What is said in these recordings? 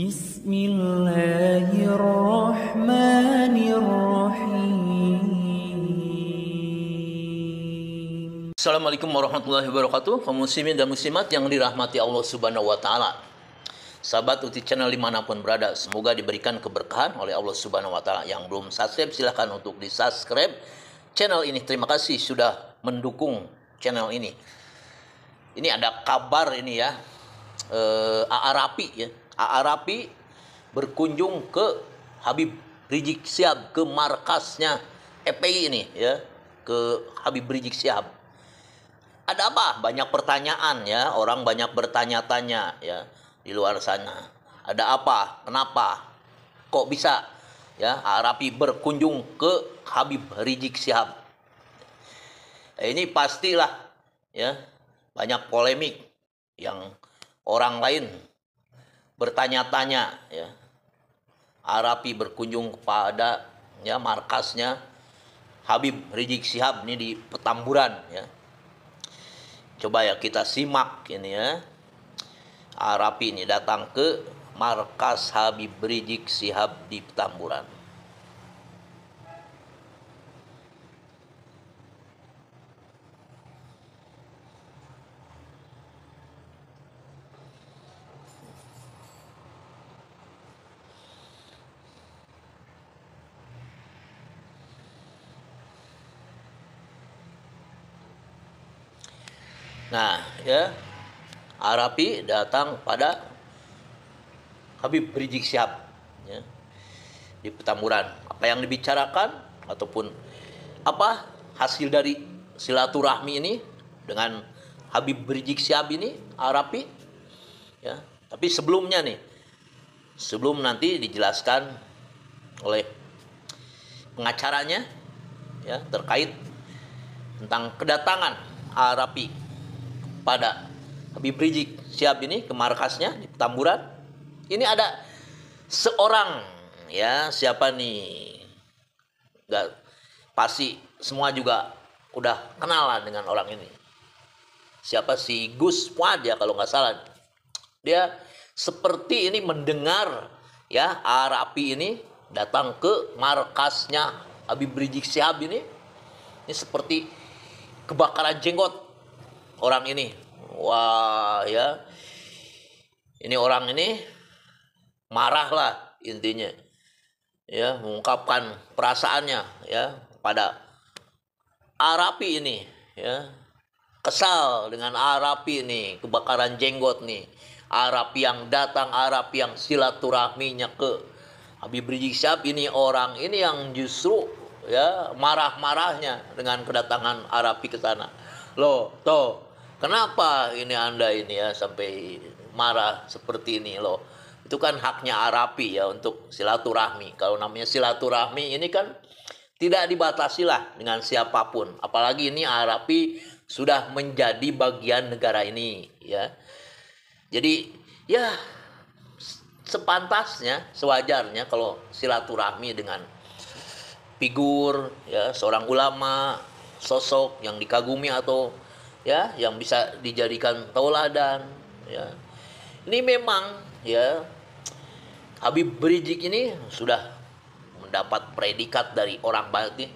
Bismillahirrahmanirrahim. Assalamualaikum warahmatullahi wabarakatuh. Kaum muslimin dan muslimat yang dirahmati Allah Subhanahu wa taala. Sahabat Uti Channel dimanapun berada, semoga diberikan keberkahan oleh Allah Subhanahu wa taala. Yang belum subscribe silahkan untuk di-subscribe channel ini. Terima kasih sudah mendukung channel ini. Ini ada kabar ini ya. AA Rapi ya. AA Rapi berkunjung ke Habib Rizik Syihab, ke markasnya FPI ini ya, ke Habib Rizik Syihab. Ada apa? Banyak pertanyaan ya, orang banyak bertanya-tanya ya di luar sana. Ada apa? Kenapa? Kok bisa ya AA Rapi berkunjung ke Habib Rizik Syihab? Ini pastilah ya banyak polemik yang orang lain bertanya-tanya ya. Rapi berkunjung kepada ya markasnya Habib Rizik Syihab ini di Petamburan ya. Coba ya kita simak ini ya. Rapi ini datang ke markas Habib Rizik Syihab di Petamburan. Nah, ya, Rapi datang pada Habib Rizik Syihab ya, di Petamburan. Apa yang dibicarakan ataupun apa hasil dari silaturahmi ini dengan Habib Rizik Syihab ini, Rapi ya. Tapi sebelumnya nih, sebelum nanti dijelaskan oleh pengacaranya ya terkait tentang kedatangan Rapi pada Habib Rizik Syihab ini ke markasnya di Petamburan. Ini ada seorang ya, siapa nih? Enggak, pasti semua juga udah kenalan dengan orang ini. Siapa si Gus Fuad ya kalau nggak salah. Dia seperti ini mendengar ya Rapi ini datang ke markasnya Habib Rizik Syihab ini. Ini seperti kebakaran jenggot orang ini. Wah ya, ini orang ini marah lah intinya ya, mengungkapkan perasaannya ya pada Rapi ini ya, kesal dengan Rapi ini, kebakaran jenggot nih, Rapi yang datang, Rapi yang silaturahminya ke Habib Rizik Syihab ini, orang ini yang justru ya marah-marahnya dengan kedatangan Rapi ke sana. Loh, toh kenapa ini Anda ini ya sampai marah seperti ini loh? Itu kan haknya Rapi ya untuk silaturahmi. Kalau namanya silaturahmi ini kan tidak dibatasi lah dengan siapapun. Apalagi ini Rapi sudah menjadi bagian negara ini ya. Jadi ya sepantasnya, sewajarnya kalau silaturahmi dengan figur ya, seorang ulama, sosok yang dikagumi atau ya yang bisa dijadikan tauladan ya. Ini memang ya Habib Rizik ini sudah mendapat predikat dari orang baik nih,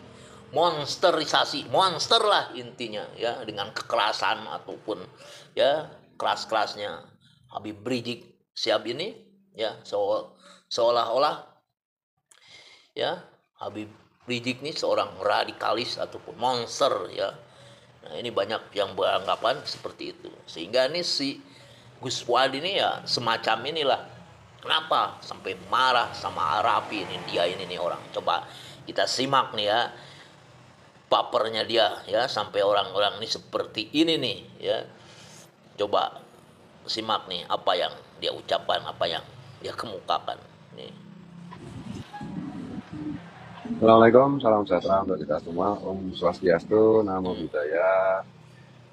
monsterisasi, monster lah intinya ya, dengan kekerasan ataupun ya keras-kerasnya Habib Rizik Syihab ini ya, seolah-olah ya Habib Rizik ini seorang radikalis ataupun monster ya. Nah, ini banyak yang beranggapan seperti itu. Sehingga ini si Gus Fuad ini ya semacam inilah. Kenapa sampai marah sama Rapi ini, dia ini nih orang. Coba kita simak nih ya, bapernya dia ya, sampai orang-orang ini seperti ini nih ya. Coba simak nih apa yang dia ucapkan, apa yang dia kemukakan nih. Assalamualaikum, salam sejahtera untuk kita semua. Om Swastiastu, Namo Buddhaya,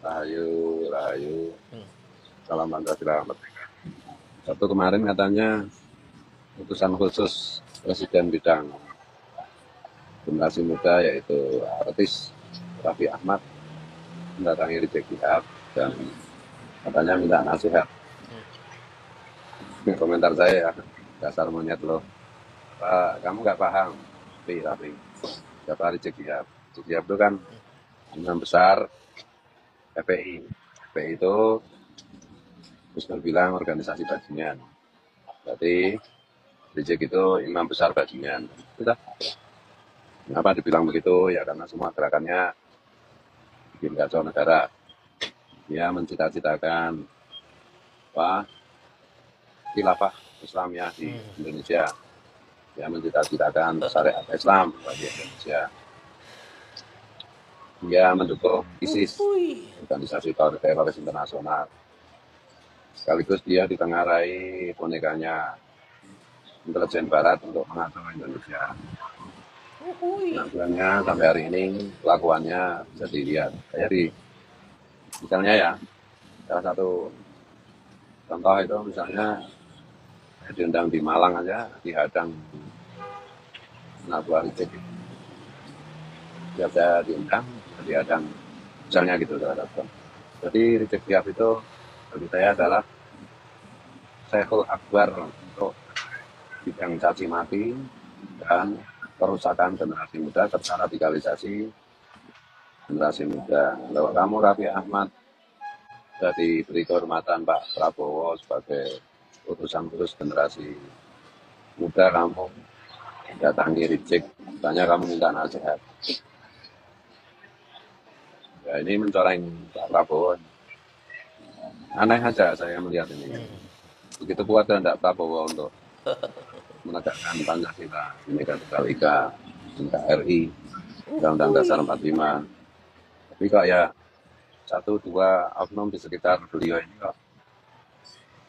Rahayu, Rahayu, salam Pancasila, merdeka. Satu kemarin katanya utusan khusus Presiden bidang generasi muda yaitu artis Raffi Ahmad mendatangi Rizik Syihab dan katanya minta nasihat. Ini komentar saya ya. dasar monyet lo. Pak, kamu nggak paham. Tapi siapa Rizik Syihab? Rizik Syihab itu kan imam besar FPI. FPI itu Gus Dur bilang organisasi bajingan. Berarti Rizik itu imam besar bajingan. Sudah. Kenapa dibilang begitu? Ya karena semua gerakannya bikin kacau negara. Dia mencita-citakan khilafah Islamiyah di Indonesia. Dia mencita-citakan syariat Islam bagi Indonesia. Dia mendukung ISIS, organisasi teroris internasional. Sekaligus dia ditengarai bonekanya intelijen Barat untuk mengacau Indonesia. Penampilannya sampai hari ini, kelakuannya bisa dilihat. Kayak misalnya ya, salah satu contoh itu misalnya diundang di Malang aja, dihadang anak buah Rizik. Setiap saya diundang, dihadang, misalnya gitu. Jadi Rizik Syihab itu bagi saya adalah Syekhul Akbar untuk bidang caci maki dan perusakan generasi muda serta radikalisasi generasi muda. Kalau kamu Raffi Ahmad sudah diberi kehormatan Pak Prabowo sebagai utusan khusus generasi muda, kamu datangi Rizik, tanya kamu minta nasihat. Ya ini mencoreng Pak Prabowo. Aneh aja saya melihat ini. Begitu kuat kehendak Prabowo untuk menegakkan Pancasila, Bhinneka Tunggal Ika, NKRI, Undang-Undang Dasar 45. Tapi kok ya 1-2 oknum di sekitar beliau ini kok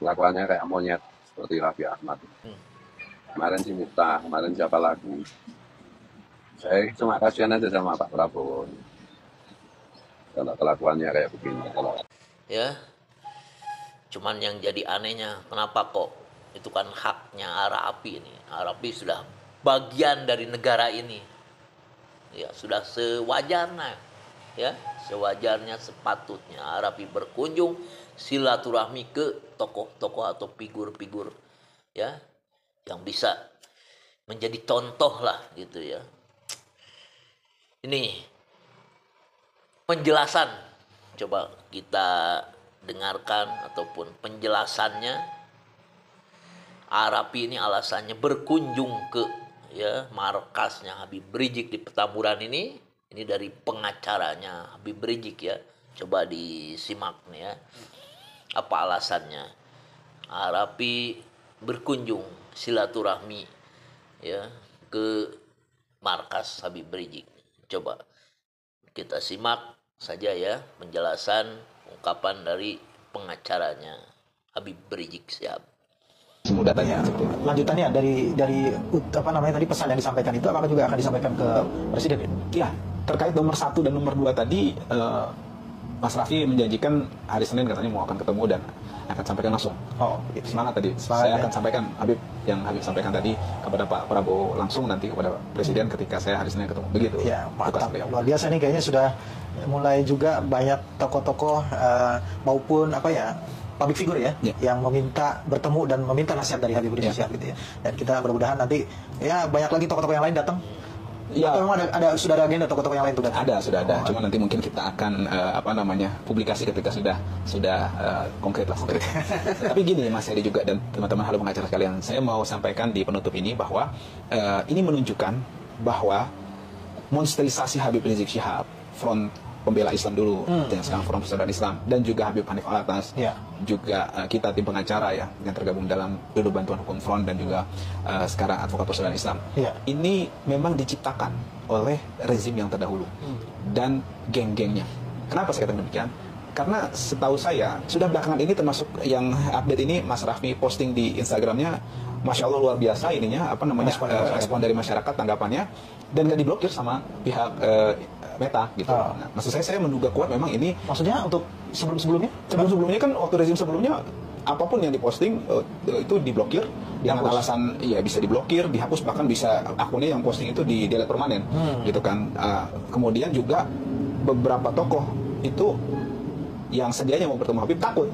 kelakuannya kayak monyet seperti Raffi Ahmad. Kemarin si Miftah, kemarin siapa lagi? Saya cuma kasihan aja sama Pak Prabowo. Kalau kelakuannya kayak begini. Ya, cuman yang jadi anehnya, kenapa kok itu kan haknya Arapi ini. Arapi sudah bagian dari negara ini. Ya, sudah sewajarnya. Ya, sewajarnya sepatutnya Arapi berkunjung silaturahmi ke tokoh-tokoh atau figur-figur ya yang bisa menjadi contoh lah gitu ya. Ini penjelasan coba kita dengarkan ataupun penjelasannya. Arapi ini alasannya berkunjung ke ya markasnya Habib Rizik di Petamburan ini dari pengacaranya Habib Rizik ya. Coba disimak nih ya. Apa alasannya? Arapi berkunjung silaturahmi ya ke markas Habib Rizik. Coba kita simak saja ya penjelasan ungkapan dari pengacaranya Habib Rizik Syihab. Datanya lanjutannya dari apa namanya tadi pesan yang disampaikan itu apakah juga akan disampaikan ke presiden? Ya, terkait nomor 1 dan nomor 2 tadi Mas Raffi menjanjikan hari Senin katanya mau akan ketemu dan akan sampaikan langsung. Oh, gitu. Semangat tadi. Semangat, saya ya. akan sampaikan Habib sampaikan tadi kepada Pak Prabowo langsung nanti kepada presiden ketika saya hari Senin ketemu. Begitu. Ya, mantap. Luar biasa nih kayaknya sudah mulai juga banyak tokoh-tokoh maupun apa ya public figure ya, yang meminta bertemu dan meminta nasihat dari Habib Rizik Syihab gitu ya. Dan kita mudah-mudahan nanti ya banyak lagi tokoh-tokoh yang lain datang. Ya. Atau memang sudah ada agenda tokoh-tokoh yang lain tuh datang? Sudah ada. Cuma nanti mungkin kita akan publikasi ketika sudah konkret lah. Tapi gini Mas Hedi juga dan teman-teman halo pengacara sekalian, saya mau sampaikan di penutup ini bahwa ini menunjukkan bahwa monsterisasi Habib Rizik Syihab, front pembela Islam dulu, yang sekarang Forum Persaudaraan Islam, dan juga Habib Hanif Alatas, juga kita tim pengacara ya yang tergabung dalam Biro Bantuan Hukum Front dan juga sekarang Advokat Persaudaraan Islam. Ini memang diciptakan oleh rezim yang terdahulu dan geng-gengnya. Kenapa saya katakan demikian? Karena setahu saya sudah belakangan ini termasuk yang update ini Mas Raffi posting di Instagramnya, Masya Allah luar biasa ininya respon dari masyarakat tanggapannya dan nggak diblokir sama pihak Meta gitu. Nah, maksud saya menduga kuat memang ini. Maksudnya untuk sebelumnya kan waktu rezim sebelumnya apapun yang diposting itu diblokir dengan alasan ya bisa diblokir, dihapus, bahkan bisa akunnya yang posting itu di delete permanen gitu kan. Kemudian juga beberapa tokoh itu yang sedianya mau bertemu Habib takut,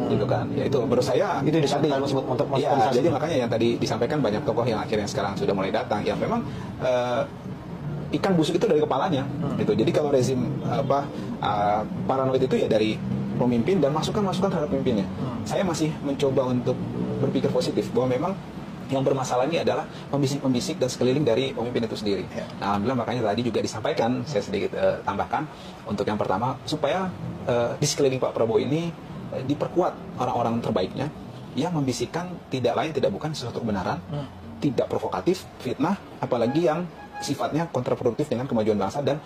gitu kan? Ya itu menurut saya Itu yang disampaikan untuk ya, motorisasi. jadi makanya yang tadi disampaikan banyak tokoh yang akhirnya sekarang sudah mulai datang, yang memang ikan busuk itu dari kepalanya, gitu. Jadi kalau rezim paranoid itu ya dari pemimpin dan masukan-masukan terhadap pemimpinnya. Saya masih mencoba untuk berpikir positif bahwa memang yang bermasalah ini adalah pembisik-pembisik dan sekeliling dari pemimpin itu sendiri. Nah, alhamdulillah makanya tadi juga disampaikan, saya sedikit tambahkan untuk yang pertama supaya di sekeliling Pak Prabowo ini diperkuat orang-orang terbaiknya yang membisikkan tidak lain tidak bukan sesuatu kebenaran, tidak provokatif, fitnah, apalagi yang sifatnya kontraproduktif dengan kemajuan bangsa dan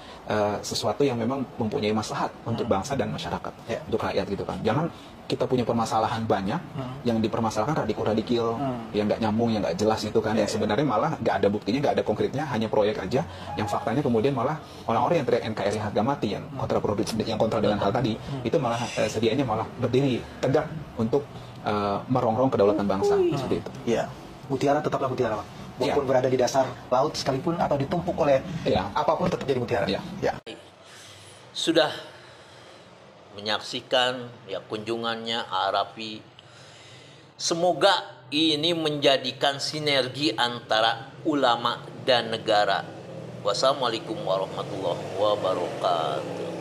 sesuatu yang memang mempunyai maslahat untuk bangsa dan masyarakat, untuk rakyat gitu kan. Jangan kita punya permasalahan banyak yang dipermasalahkan radikal yang nggak nyambung, yang nggak jelas itu kan, yang sebenarnya malah nggak ada buktinya, nggak ada konkretnya, hanya proyek aja, yang faktanya kemudian malah orang-orang yang teriak NKRI harga mati, yang kontraproduktif, yang kontra dengan hal tadi, itu malah sedianya malah berdiri tegak untuk merongrong kedaulatan bangsa seperti itu. Iya, mutiara tetaplah mutiara, Pak. Walaupun berada di dasar laut sekalipun atau ditumpuk oleh apapun tetap jadi mutiara. Ya. Sudah menyaksikan ya kunjungannya Arapi. Semoga ini menjadikan sinergi antara ulama dan negara. Wassalamualaikum warahmatullahi wabarakatuh.